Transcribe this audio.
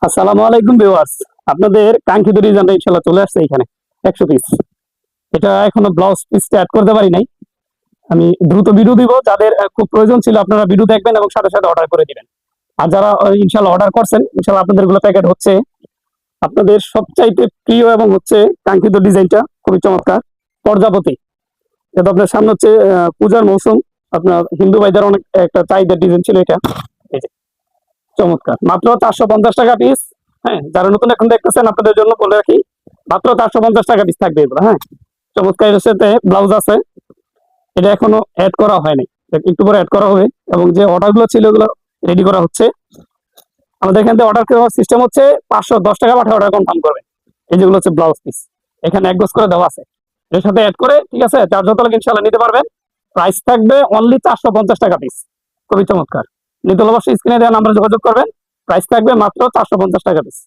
আসসালামু আলাইকুম ভিউয়ার্স, আপনাদের কাঙ্ক্ষিত ডিজাইনটা ইনশাআল্লাহ চলে আসছে এখানে 100 পিস। এটা এখনো ব্লাউজ পিসটা অ্যাড করতে পারি নাই। আমি দ্রুত ভিডিও দিব, যাদের খুব প্রয়োজন ছিল আপনারা ভিডিও দেখবেন এবং সাথে সাথে অর্ডার করে দিবেন। আর যারা ইনশাআল্লাহ অর্ডার করছেন, ইনশাআল্লাহ আপনাদের গুলো প্যাকেট হচ্ছে। আপনাদের সবচাইতে প্রিয় এবং হচ্ছে কাঙ্ক্ষিত ডিজাইনটা খুবই চমৎকার, প্রজাপতি। এটা আপনার সামনে হচ্ছে পূজার মৌসুম, আপনার হিন্দু ভাইদের অনেক একটা চাহিদার ডিজাইন ছিল এটা। এই যে চমৎকার, মাত্র 450 টাকা পিস। হ্যাঁ, যারা নতুন এখন দেখতেছেন আপনাদের জন্য বলে রাখি, মাত্র 450 টাকা পিস থাকবে এগুলো। হ্যাঁ, চমৎকার। এর সাথে ব্লাউজ আছে, এটা এখনো অ্যাড করা হয়নি, একটু পরে অ্যাড করা হবে। এবং যে অর্ডার গুলো ছিল ওগুলো রেডি করা হচ্ছে। আমাদের এখান থেকে অর্ডার করার সিস্টেম হচ্ছে 510 টাকা পাঠিয়ে অর্ডার কনফার্ম করবে। এই যেগুলো হচ্ছে ব্লাউজ পিস, এখানে এক গজ করে দেওয়া আছে, এর সাথে অ্যাড করে, ঠিক আছে, চার যত লাগে ইনশাল্লাহ নিতে পারবেন। প্রাইস থাকবে অনলি 450 টাকা পিস। খুবই চমৎকার। নিতে অবশ্যই স্ক্রিনে দেওয়া নাম্বারে যোগাযোগ করবেন। প্রাইস থাকবে মাত্র 450 টাকা পিস।